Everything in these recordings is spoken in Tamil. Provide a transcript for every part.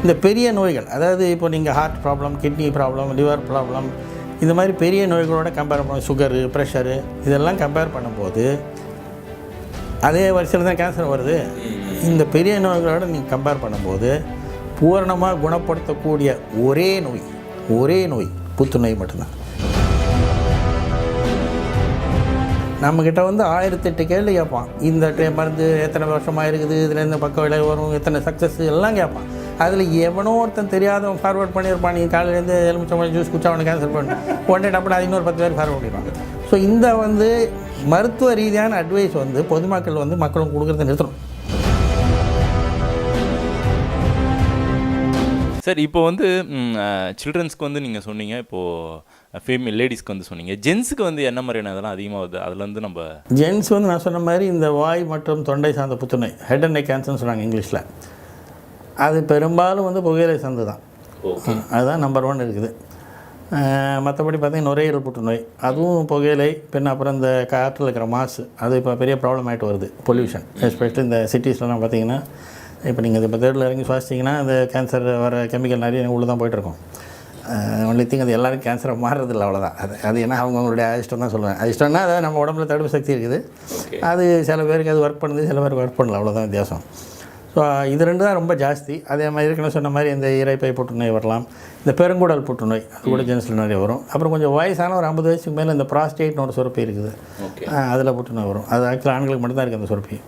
இந்த பெரிய நோய்கள், அதாவது இப்போ நீங்கள் heart problem, kidney problem, liver problem, இந்த மாதிரி பெரிய நோய்களோட கம்பேர் பண்ண, சுகரு, ப்ரெஷரு, இதெல்லாம் கம்பேர் பண்ணும்போது அதே வரிசையில் தான் கேன்சர் வருது. இந்த பெரிய நோய்களோட நீங்கள் கம்பேர் பண்ணும்போது பூரணமாக குணப்படுத்தக்கூடிய ஒரே நோய் புற்றுநோய் மட்டும்தான். நம்மக்கிட்ட வந்து 1008 கேள்வி கேட்பான். இந்த மருந்து எத்தனை வருஷமாக இருக்குது, இதில் எந்த பக்க விலை வரும், எத்தனை சக்ஸஸ் எல்லாம் கேட்பான். அதில் எவனோ ஒருத்தன் தெரியாதவன் ஃபார்வர்ட் பண்ணியிருப்பான். நீங்கள் காலையிலேருந்து எலுமிச்சம்பழம் ஜூஸ் குடிச்சா அவனுக்கு கேன்சர் பண்ணு உடனே டப்புனு அது இன்னொரு 10 பேர் ஃபார்வர்ட் பண்ணிடுவாங்க. ஸோ இந்த வந்து மருத்துவ ரீதியான அட்வைஸ் வந்து பொதுமக்கள் வந்து மக்களும் கொடுக்குறத நிறுத்தணும். சார் இப்போ வந்து சில்ட்ரன்ஸ்க்கு வந்து நீங்கள் சொன்னீங்க, இப்போது லேடிஸ்க்கு வந்து சொன்னீங்க, ஜென்ஸுக்கு வந்து என்ன மாதிரியான இதெல்லாம் அதிகமாக வருது? அதில் வந்து நம்ம ஜென்ஸ் வந்து நான் சொன்ன மாதிரி இந்த வாய் மற்றும் தொண்டை சார்ந்த புற்றுநோய், ஹெட் அண்ட் நெக் கேன்சர்னு சொல்கிறாங்க இங்கிலீஷில், அது பெரும்பாலும் வந்து புகையிலை சார்ந்து தான். அதுதான் நம்பர் 1 இருக்குது. மற்றபடி பார்த்திங்கன்னா நுரையீரல் புற்றுநோய், அதுவும் புகையிலை, பின்ன அப்புறம் இந்த காற்றில் இருக்கிற மாசு, அது இப்போ பெரிய ப்ராப்ளம் ஆகிட்டு வருது. பொல்யூஷன், எஸ்பெஷலி இந்த சிட்டிஸ்லாம் பார்த்திங்கன்னா, இப்போ நீங்கள் இப்போ தேர்டில் இறங்கி சுவாசிச்சிங்கன்னா அந்த கேன்சர் வர கெமிக்கல் நிறைய உள்ளே தான் போய்ட்டுருக்கோம். ஒன்லி திங் அது எல்லோரும் கேன்சரை மாறுறதில்லை, அவ்வளோதான். அது ஏன்னா அவங்களுடைய அதிர்ஷ்டம் தான் சொல்லுவேன். அதிர்ஷ்டம்னா அதை நம்ம உடம்புல தடுப்பு சக்தி இருக்குது, அது சில பேருக்கு அது ஒர்க் பண்ணுது, சில பேருக்கு ஒர்க் பண்ணல, அவ்வளோதான் வித்தியாசம். ஸோ இது 2 தான் ரொம்ப ஜாஸ்தி. அதே மாதிரி ஏற்கனவே சொன்ன மாதிரி இந்த இரைப்பை புற்றுநோய் வரலாம், இந்த பெருங்குடல் புற்றுநோய், அது கூட ஜென்ஸில் நிறைய வரும். அப்புறம் கொஞ்சம் வயசான ஒரு 50 வயசுக்கு மேலே இந்த ப்ராஸ்டேட்னு ஒரு சுரப்பி இருக்குது, அதில் புற்றுநோய் வரும். அது ஆக்சுவலாக ஆண்களுக்கு மட்டும்தான் இருக்குது அந்த சுரப்பி,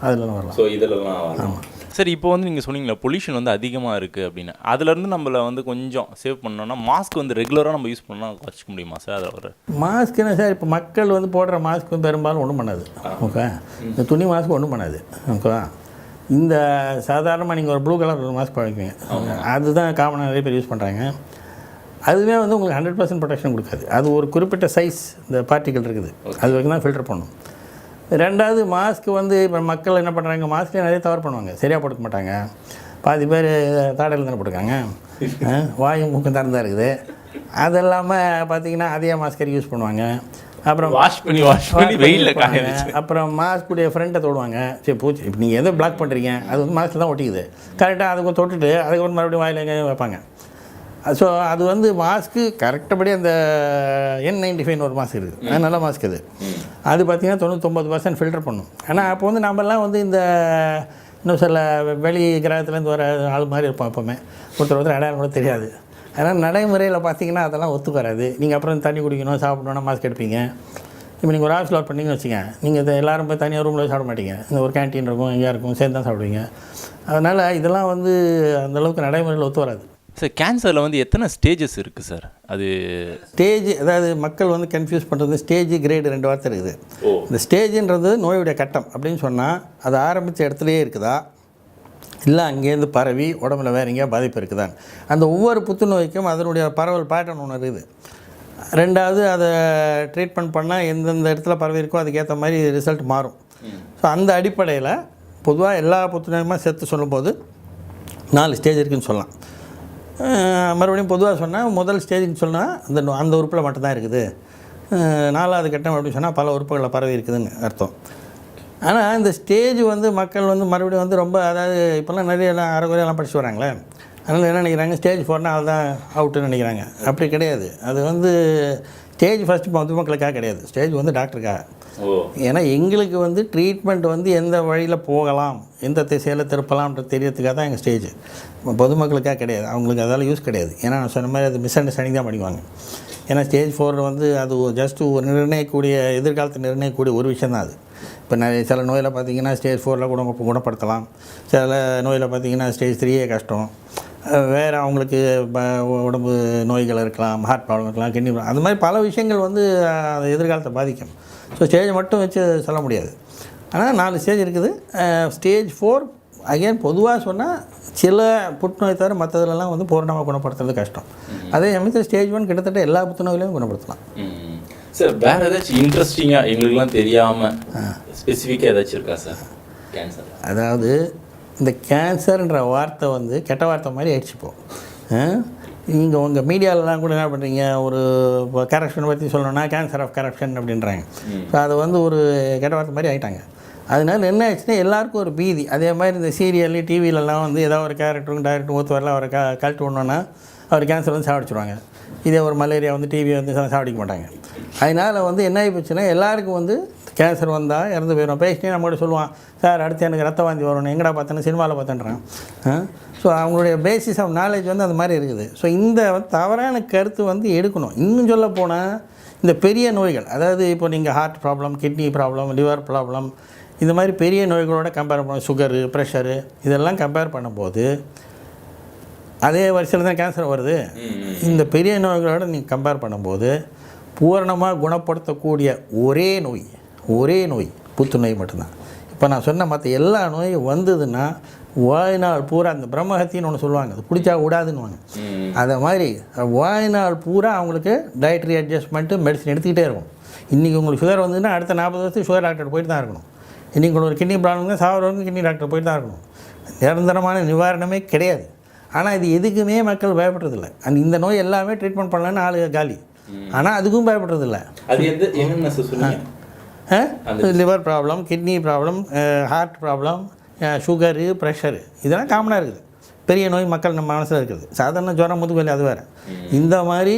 அதில் வரலாம். ஸோ இதெல்லாம் ஆமாம். சரி, இப்போ வந்து நீங்கள் சொன்னீங்களா பொல்யூஷன் வந்து அதிகமாக இருக்குது அப்படின்னு, அதுலேருந்து நம்மளை வந்து கொஞ்சம் சேவ் பண்ணோன்னா மாஸ்க் வந்து ரெகுலராக நம்ம யூஸ் பண்ணால் வச்சுக்க முடியுமா சார்? அதில் ஒரு மாஸ்க் என்ன சார், இப்போ மக்கள் வந்து போடுற மாஸ்க் பெரும்பாலும் ஒன்றும் பண்ணாது. ஓகே, இந்த துணி மாஸ்க் ஒன்றும் பண்ணாது. ஓகே, இந்த சாதாரணமாக நீங்கள் ஒரு ப்ளூ கலர் ஒரு மாஸ்க் பழக்குவீங்க, அதுதான் காமனாக நிறைய பேர் யூஸ் பண்ணுறாங்க. அதுவே வந்து உங்களுக்கு 100% ப்ரொடெக்ஷன் கொடுக்காது. அது ஒரு குறிப்பிட்ட சைஸ் இந்த பார்ட்டிகல் இருக்குது, அது வரைக்கும் தான் ஃபில்டர் பண்ணணும். 2வது மாஸ்க் வந்து இப்போ மக்கள் என்ன பண்ணுறாங்க, மாஸ்க்லேயே நிறைய தவறு பண்ணுவாங்க, சரியாக போட்டுக்க மாட்டாங்க. பாதி பேர் தாடையில் தானே போட்டுருக்காங்க, வாயும் மூக்கம் தான் இருக்குது. அது இல்லாமல் பார்த்தீங்கன்னா அதே மாஸ்கர் யூஸ் பண்ணுவாங்க. அப்புறம் வாஷ் பண்ணி வெயிலில் காய வச்சு அப்புறம் மாஸ்க்குடைய ஃப்ரெண்டை தொடுவாங்க. சரி பூச்சி, இப்போ நீங்கள் எதோ பிளாக் பண்ணுறீங்க, அது வந்து மாஸ்கில் தான் ஒட்டிக்குது, கரெக்டாக அதுக்கு தொட்டுட்டு அதுக்கப்புறம் மறுபடியும் வாயில் எங்கே வைப்பாங்க. ஸோ அது வந்து மாஸ்க்கு கரெக்டாகபடி அந்த N95 ஒரு மாஸ்க் இருக்குது, அது நல்ல மாஸ்க். அது பார்த்திங்கன்னா 99% ஃபில்டர் பண்ணும். ஆனால் அப்போ வந்து நம்மலாம் வந்து இந்த இன்னும் சில வெளி கிரகத்துலேருந்து வர ஆள் மாதிரி இருப்போம். எப்போவுமே ஒருத்தர் அடையாளம் கூட தெரியாது. அதனால் நடைமுறையில் பார்த்திங்கன்னா அதெல்லாம் ஒத்துக்கு வராது. நீங்கள் அப்புறம் தண்ணி குடிக்கணும், சாப்பிடணுன்னா மாஸ்க் எடுப்பீங்க. இப்போ நீங்கள் ஒரு ஆஃபீஸில் ஒர்க் பண்ணிங்கன்னு வச்சுங்க, நீங்கள் எல்லோரும் போய் தனியாக ரூமில் சாப்பிட மாட்டீங்க, இந்த ஒரு கேன்டீன் இருக்கும், எங்கேயா இருக்கும், சேர்ந்து தான் சாப்பிடுவீங்க. அதனால் இதெல்லாம் வந்து அந்தளவுக்கு நடைமுறையில் ஒத்து வராது. சார், கேன்சரில் வந்து எத்தனை ஸ்டேஜஸ் இருக்குது சார்? அது ஸ்டேஜ், அதாவது மக்கள் வந்து கன்ஃபியூஸ் பண்ணுறது ஸ்டேஜ், கிரேடு 2 வார்த்தை இருக்குது. இந்த ஸ்டேஜுன்றது நோயுடைய கட்டம் அப்படின்னு சொன்னால் அது ஆரம்பித்த இடத்துலையே இருக்குதா, இல்லை அங்கேருந்து பரவி உடம்புல வேறு எங்கேயா பாதிப்பு இருக்குதான். அந்த ஒவ்வொரு புற்றுநோய்க்கும் அதனுடைய பரவல் பேட்டர்ன் ஒன்று இருக்குது. 2வது அதை ட்ரீட்மெண்ட் பண்ணால் எந்தெந்த இடத்துல பரவி இருக்கோ அதுக்கேற்ற மாதிரி ரிசல்ட் மாறும். ஸோ அந்த அடிப்படையில் பொதுவாக எல்லா புற்றுநோயுமே சேர்த்து சொல்லும்போது 4 ஸ்டேஜ் இருக்குதுன்னு சொல்லலாம். மறுபடியும் பொதுவாக சொன்னால் முதல் ஸ்டேஜுன்னு சொன்னால் அந்த உறுப்பில் மட்டும்தான் இருக்குது. 4வது கட்டம் அப்படின்னு சொன்னால் பல உறுப்புகளில் பரவி இருக்குதுன்னு அர்த்தம். ஆனால் இந்த ஸ்டேஜ் வந்து மக்கள் வந்து மறுபடியும் வந்து ரொம்ப, அதாவது இப்போல்லாம் நிறைய அரைகுறையெல்லாம் படிச்சு வராங்களே, அதனால் என்ன நினைக்கிறாங்க, ஸ்டேஜ் 4னால் அதுதான் அவுட்டுன்னு நினைக்கிறாங்க. அப்படி கிடையாது. அது வந்து ஸ்டேஜ் ஃபஸ்ட்டு பொதுமக்களுக்காக கிடையாது, ஸ்டேஜ் வந்து டாக்டருக்காக. ஏன்னா எங்களுக்கு வந்து ட்ரீட்மெண்ட் வந்து எந்த வழியில் போகலாம், எந்த திசையில் திருப்பலாம்ன்ற தெரியறதுக்காக தான் எங்கள் ஸ்டேஜ், பொதுமக்களுக்காக கிடையாது. அவங்களுக்கு அதெல்லாம் யூஸ் கிடையாது. ஏன்னா நான் சொன்ன மாதிரி அது மிஸ் அண்டர்ஸ்டாண்டிங் தான் பண்ணிக்குவாங்க. ஏன்னா ஸ்டேஜ் 4 வந்து அது ஜஸ்ட்டு ஒரு நிர்ணயிக்கக்கூடிய, எதிர்காலத்தை நிர்ணயிக்கக்கூடிய ஒரு விஷயம் தான் அது. இப்போ நிறைய சில நோயில் பார்த்திங்கன்னா ஸ்டேஜ் 4 குணப்படுத்தலாம், சில நோயில் பார்த்திங்கன்னா ஸ்டேஜ் 3 கஷ்டம். வேறு அவங்களுக்கு உடம்பு நோய்கள் இருக்கலாம், ஹார்ட் ப்ராப்ளம் இருக்கலாம், கிட்னி ப்ராப்ளம், அது மாதிரி பல விஷயங்கள் வந்து எதிர்காலத்தை பாதிக்கும். ஸோ ஸ்டேஜ் மட்டும் வச்சு சொல்ல முடியாது. ஆனால் 4 ஸ்டேஜ் இருக்குது. ஸ்டேஜ் 4 அகெயின் பொதுவாக சொன்னால் சில புற்றுநோய் தவிர மற்றதுலலாம் வந்து பூரணமாக குணப்படுத்துறது கஷ்டம். அதே சமயத்தில் ஸ்டேஜ் 1 கிட்டத்தட்ட எல்லா புற்றுநோயிலையும் குணப்படுத்தலாம். சார், வேறு ஏதாச்சும் இன்ட்ரெஸ்டிங்காக எங்களுக்குலாம் தெரியாமல் ஸ்பெசிஃபிக்காக ஏதாச்சும் இருக்கா சார் கேன்சர்? அதாவது இந்த கேன்சர்ன்ற வார்த்தை வந்து கெட்ட வார்த்தை மாதிரி ஆயிடுச்சு இப்போது. நீங்கள் உங்கள் மீடியாவிலலாம் கூட என்ன பண்ணுறீங்க, ஒரு கரப்ஷன் பற்றி சொல்லணும்னா கேன்சர் ஆஃப் கரப்ஷன் அப்படின்றாங்க. ஸோ அது வந்து ஒரு கெட்ட வார்த்தை மாதிரி ஆகிட்டாங்க. அதனால என்ன ஆச்சுன்னா எல்லாருக்கும் ஒரு பீதி. அதே மாதிரி இந்த சீரியல் டிவிலெலாம் வந்து ஏதாவது ஒரு கேரக்டரும் டைரக்டரும் ஒத்து வரல, அவரை கழட்டு விடணுன்னா அவர் கேன்சர் வந்து சாவடிச்சிடுவாங்க. இதே ஒரு மலேரியா வந்து டிவி வந்து சாவடிக்க மாட்டாங்க. அதனால் வந்து என்ன ஆகி போச்சுன்னா எல்லாருக்கும் வந்து கேன்சர் வந்தால் இறந்து போயிடும். பேசினே நம்மகிட்ட சொல்லுவான், சார் அடுத்து எனக்கு ரத்த வாந்தி வரணும், எங்கடா பார்த்தேன்னு சினிமாவில் பார்த்தேன்றான். ஸோ அவங்களுடைய பேசிஸ் ஆஃப் நாலேஜ் வந்து அந்த மாதிரி இருக்குது. ஸோ இந்த தவறான கருத்து வந்து எடுக்கணும். இன்னும் சொல்ல போனால் இந்த பெரிய நோய்கள், அதாவது இப்போ நீங்கள் heart problem, kidney problem, liver problem, இந்த மாதிரி பெரிய நோய்களோட கம்பேர் பண்ண, சுகரு, ப்ரெஷரு, இதெல்லாம் கம்பேர் பண்ணும்போது அதே வரிசையில் தான் கேன்சர் வருது. இந்த பெரிய நோய்களோடு நீங்கள் கம்பேர் பண்ணும்போது பூரணமாக குணப்படுத்தக்கூடிய ஒரே நோய் புற்றுநோய் மட்டும்தான். இப்போ நான் சொன்ன மற்ற எல்லா நோயும் வந்ததுன்னா வாழ்நாள் பூரா அந்த பிரம்மஹத்தின்னு ஒன்று சொல்லுவாங்க, அது பிடிச்சா விடாதுன்னுவாங்க. அதை மாதிரி வாழ்நாள் பூரா அவங்களுக்கு டயட்ரி அட்ஜஸ்ட்மெண்ட்டு மெடிசன் எடுத்துக்கிட்டே இருக்கும். இன்றைக்கி உங்களுக்கு சுகர் வந்ததுன்னா அடுத்த 40 வருஷத்துக்கு சுகர் டாக்டர் போயிட்டு தான் இருக்கணும். இன்றைக்கி உங்களுக்கு ஒரு கிட்னி ப்ராப்ளம் தான் சாவரவங்க கிட்னி டாக்டர் போயிட்டு தான் இருக்கணும். நிரந்தரமான நிவாரணமே கிடையாது. ஆனால் இது எதுக்குமே மக்கள் பயப்படுறதில்ல. இந்த நோய் எல்லாமே ட்ரீட்மெண்ட் பண்ணலான்னு ஆளு காலி. ஆனால் அதுக்கும் பயப்படுறதில்ல. Liver problem, kidney problem, heart problem, sugar, pressure, இதெல்லாம் காமனாக இருக்குது. பெரிய நோய் மக்கள் நம்ம மனசில் இருக்குது. சாதாரண ஜுரம், முதுகுவலி அது வேறு. இந்த மாதிரி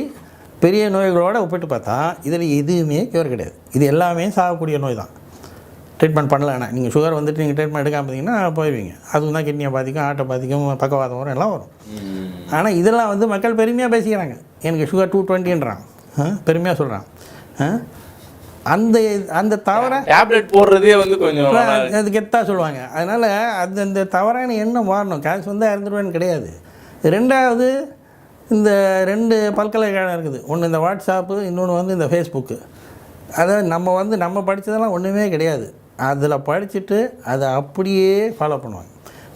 பெரிய நோய்களோடு ஒப்பிட்டு பார்த்தா இதில் எதுவுமே க்யூர் கிடையாது. இது எல்லாமே சாகக்கூடிய நோய் தான். ட்ரீட்மெண்ட் பண்ணலன்னா நீங்கள் சுகர் வந்துட்டு நீங்கள் ட்ரீட்மெண்ட் எடுக்காமல் பார்த்தீங்கன்னா போய்வீங்க. அதுவும் தான் கிட்னியை பாதிக்கும், ஹார்ட்டை பாதிக்கும், பக்கவாதம் வரும், எல்லாம் வரும். ஆனால் இதெல்லாம் வந்து மக்கள் பெருமையாக பேசிக்கிறாங்க. எனக்கு சுகர் 220ன்றான், பெருமையாக சொல்கிறான். அந்த தவறை டேப்லெட் போடுறதே வந்து கொஞ்சம் அது கெத்தாக சொல்லுவாங்க. அதனால் அந்த தவறான எண்ணம் மாறணும். கேன்சர் வந்தால் இறந்துடுவேன்னு கிடையாது. ரெண்டாவது, இந்த 2 பல்கலைக்கழகம் இருக்குது. ஒன்று இந்த வாட்ஸ்அப்பு, இன்னொன்று வந்து இந்த ஃபேஸ்புக்கு. அதாவது நம்ம படித்ததெல்லாம் ஒன்றுமே கிடையாது. அதில் படிச்சுட்டு அதை அப்படியே ஃபாலோ பண்ணுவாங்க.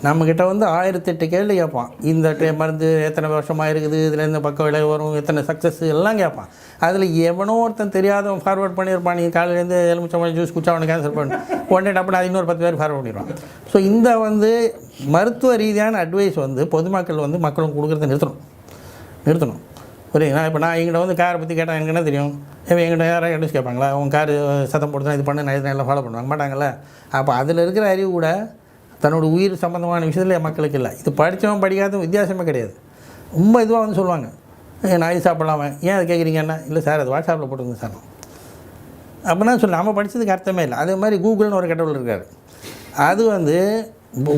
நம்மக்கிட்ட வந்து 1008 கேள்வி கேட்பான். இந்த மருந்து எத்தனை வருஷமாக இருக்குது, இதில் எந்த பக்க விலை வரும், எத்தனை சக்ஸஸ் எல்லாம் கேட்பான். அதில் எவனோ ஒருத்தன் தெரியாதவன் ஃபார்வர்ட் பண்ணியிருப்பான். நீங்கள் காலையிலேருந்து எலுமிச்சம்பழம் ஜூஸ் குடிச்சா அவனுக்கு கேன்சர் பண்ணு உடனே டப்புன்னு அது இன்னொரு 10 பேர் ஃபார்வர்ட் பண்ணிடுவான். ஸோ இந்த வந்து மருத்துவ ரீதியான அட்வைஸ் வந்து பொதுமக்கள் வந்து மக்களும் கொடுக்குறத நிறுத்தணும். புரியுங்களா? இப்போ நான் எங்கிட்ட வந்து காரை பற்றி கேட்டால் எனக்கு என்ன தெரியும்? எங்கிட்ட யாராவது அட்வைஸ் கேட்பாங்களா? உங்கள் கார் சத்தம் போட்டு தான் இது பண்ண எல்லாம் ஃபாலோ பண்ணுவாங்க மாட்டாங்கல்ல. அப்போ அதில் இருக்கிற அறிவு கூட தன்னோட உயிர் சம்மந்தமான விஷயத்தில் மக்களுக்கு இல்லை. இது படித்தவன் படிக்காதவன் வித்தியாசமே கிடையாது. ரொம்ப இதுவாக வந்து சொல்லுவாங்க, நான் இது சாப்பிடலாமா, ஏன் அது கேட்குறீங்கன்னா, இல்லை சார் அது வாட்ஸ்அப்பில் போட்டுருங்க சார். அப்படின்னா சொல்லி நம்ம படித்ததுக்கு அர்த்தமே இல்லை. அதே மாதிரி கூகுள்னு ஒரு கடவுள் இருக்கார். அது வந்து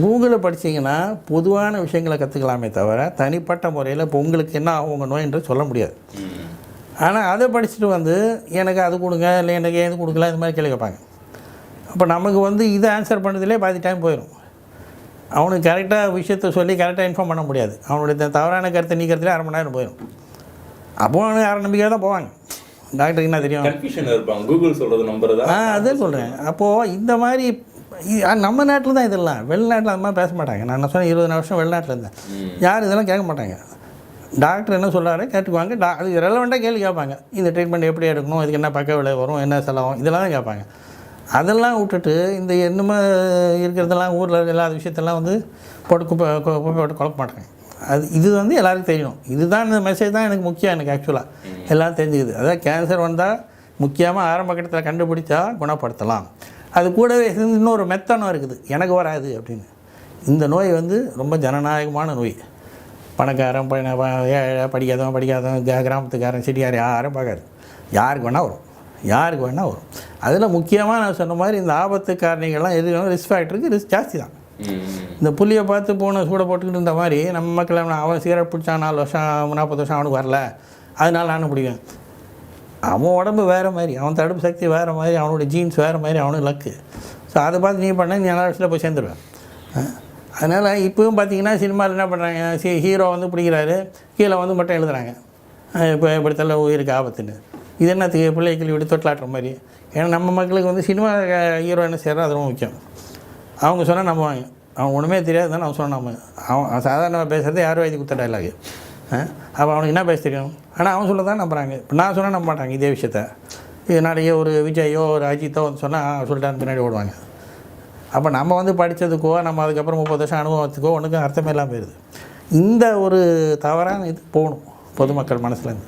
கூகுளில் படித்தீங்கன்னா பொதுவான விஷயங்களை கற்றுக்கலாமே தவிர தனிப்பட்ட முறையில் இப்போ உங்களுக்கு என்ன ஆகும் உங்கள் நோயின்றது சொல்ல முடியாது. ஆனால் அதை படிச்சுட்டு வந்து எனக்கு அது கொடுங்க, இல்லை எனக்கு எது கொடுக்கல, இந்த மாதிரி கேள்வி கேட்பாங்க. அப்போ நமக்கு வந்து இதை ஆன்சர் பண்ணுறதுலே பாதி டைம் போயிடும். அவனுக்கு கரெக்டாக விஷயத்த சொல்லி கரெக்டாக இன்ஃபார்ம் பண்ண முடியாது. அவனுடைய தவறான கருத்தை நீக்கிறதுலே 1/2 மணி நேரம் போயிடும். அப்போ அவனுக்கு யாரும் நம்பிக்கையாக தான் போவாங்க. டாக்டருக்கு என்ன தெரியும், கன்ஃபியூஷன் இருப்பாங்க. கூகுள் சொல்கிறது நம்புறதா? அதே சொல்கிறேன். அப்போது இந்த மாதிரி நம்ம நாட்டில் தான் இதெல்லாம், வெளிநாட்டில் அந்த மாதிரி பேச மாட்டாங்க. நான் சொன்னேன் 20 வருஷம் வெளிநாட்டில் இருந்தேன். யாரும் இதெல்லாம் கேட்க மாட்டாங்க. டாக்டர் என்ன சொல்கிறாரு கேட்டுக்குவாங்க. அது ரெலவெண்ட்டாக கேள்வி கேட்பாங்க. இந்த ட்ரீட்மெண்ட் எப்படி எடுக்கணும், இதுக்கு என்ன பக்க விலை வரும், என்ன செலவும், இதெல்லாம் தான் கேட்பாங்க. அதெல்லாம் விட்டுட்டு இந்த என்னமோ இருக்கிறதெல்லாம் ஊரில் இல்லாத விஷயத்தெல்லாம் வந்து போட்டு குழப்ப மாட்டாங்க. இது வந்து எல்லாருக்கும் தெரியணும். இதுதான் இந்த மெசேஜ் தான் எனக்கு முக்கியம். எனக்கு ஆக்சுவலாக எல்லாம் தெரிஞ்சுக்குது. அதாவது கேன்சர் வந்தால் முக்கியமாக ஆரம்ப கட்டத்தில் கண்டுபிடிச்சா குணப்படுத்தலாம். அது கூடவே இன்னொரு மெத்தனம் இருக்குது, எனக்கு வராது அப்படின்னு. இந்த நோய் வந்து ரொம்ப ஜனநாயகமான நோய். பணக்காரன் படிக்காதவன் கிராமத்துக்காரன் சிட்டியார் யாரும் பார்க்காது. யாருக்கு வேணால் வரும். அதில் முக்கியமாக நான் சொன்ன மாதிரி இந்த ஆபத்து காரணிகள்லாம் எது ரிஸ்க் ஃபேக்டருக்கு ரிஸ்க் ஜாஸ்தி தான். இந்த புள்ளியை பார்த்து போன சூட போட்டுக்கிட்டு இருந்த மாதிரி நம்ம மக்கள் அவன் சிகரெட் பிடிச்சான் 4 வருஷம் 40 வருஷம் அவனுக்கு வரல, அதனால நானும் பிடிக்கும். அவன் உடம்பு வேறு மாதிரி, அவன் தடுப்பு சக்தி வேறு மாதிரி, அவனுடைய ஜீன்ஸ் வேறு மாதிரி, அவனுக்கு லக்கு. ஸோ அதை பார்த்து நீ பண்ண நீ 4 வருஷத்தில் போய் சேர்ந்துருவேன். அதனால் இப்போவும் பார்த்தீங்கன்னா சினிமாவில் என்ன பண்ணுறாங்க, ஹீரோ வந்து பிடிக்கிறாரு, கீழே வந்து மட்டும் எழுதுகிறாங்க இப்போ இப்படித்தள்ள உயிருக்கு ஆபத்துன்னு. இது என்னத்துக்கு பிள்ளைகள் விட்டு தொட்டிலாட்டுற மாதிரி. ஏன்னா நம்ம மக்களுக்கு வந்து சினிமா ஹீரோ என்ன செய்கிறோம் அது ரொம்ப முக்கியம். அவங்க சொன்னால் நம்புவாங்க. அவன் ஒன்றுமே தெரியாது தானே அவன் சொன்னால் அவன் சாதாரணமாக பேசுகிறது யாரும் எழுதி கொடுத்த டைலாகு. அப்போ அவனுக்கு என்ன பேச தெரியும், ஆனால் அவன் சொல்ல தான் நம்புகிறாங்க. இப்போ நான் சொன்னால் நம்ப மாட்டாங்க இதே விஷயத்த. இது நாளைக்கு ஒரு விஜயோ ஒரு அஜித்தோ வந்து சொன்னால் சொல்லிட்டான்னு பின்னாடி ஓடுவாங்க. அப்போ நம்ம வந்து படித்ததுக்கோ நம்ம அதுக்கப்புறம் 30 வருஷம் அனுபவத்துக்கோ ஒன்றுக்கும் அர்த்தமே இல்லாமல் போயிடுது. இந்த ஒரு தவறான இது போகணும் பொதுமக்கள் மனசுலேருந்து.